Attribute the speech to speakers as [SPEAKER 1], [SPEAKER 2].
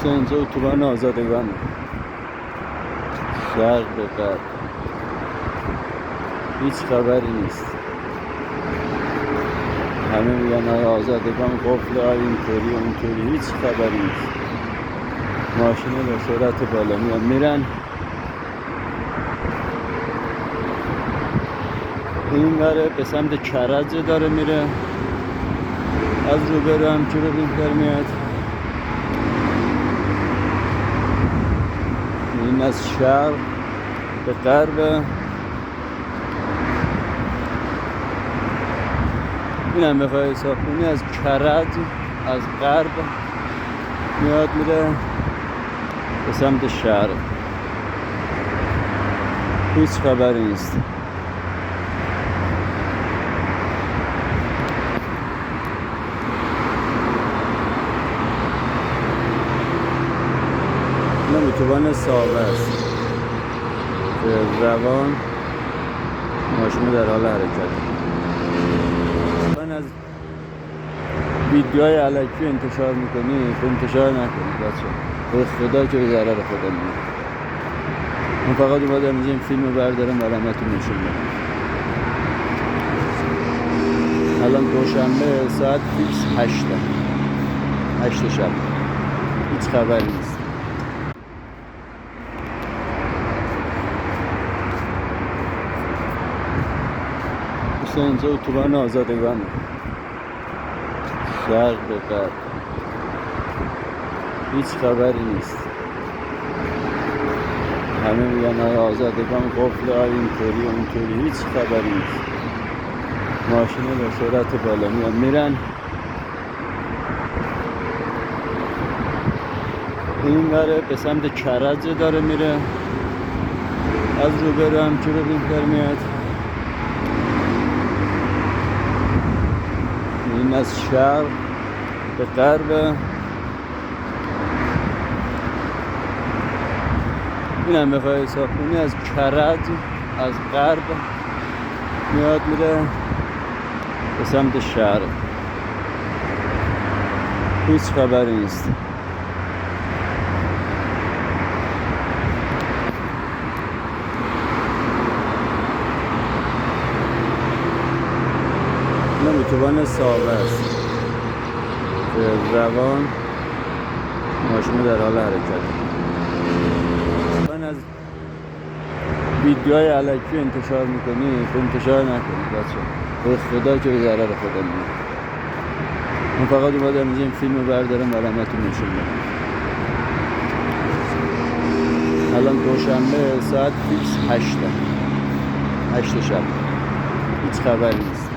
[SPEAKER 1] مثلا اینجا اتوبان آزادگانه، شرق به غرب هیچ خبری نیست. همه میگن های آزادگان قفل، های اینطوری اونطوری، هیچ خبری نیست. ماشینه به سرعت بالا میان میرن. این داره به سمت کرج داره میره، از روبرو هم که ببین در میاد. این از شرق به غرب، این هم بخواه ساختونی از کرج از غرب میاد میره به سمت شرق. هیچ خبری نیست. این اتوبان ساوه است که روان ماشین در حال حرکت. من از ویدیوهای علکی انتشار میکنی انتشار نکنید بچه، به خدا که به ضرر خودم میاد. من فقط اومدم اینجا این فیلم رو بردارم برامتون نشون بدم. الان دوشنبه ساعت فیکس 8 شب، هیچ خبری نیست. مثلا اینجا اتوبان آزادگانه، شرق به غرب هیچ خبری نیست. همه میگن های آزادگان قفل، های اینطوری اونطوری، هیچ خبری نیست. ماشینه به سرعت بالا میان میرن. این داره به سمت کرج داره میره، از روبرو هم که ببین در میاد. این از شرق به غرب، این هم بخواه ساختونی از کرج از غرب میاد میره به سمت شرق. هیچ خبری نیست. این اتوبان ساوه است که روان ماشین در حال حرکت. من از ویدیوهای علکی انتشار میکنی انتشار نکنید بچه، به خدا که به ضرر خودم میاد. من فقط اومدم اینجا این فیلم رو بردارم برامتون نشون بدم. الان دوشنبه ساعت فیکس 8 شب، هیچ خبری نیست.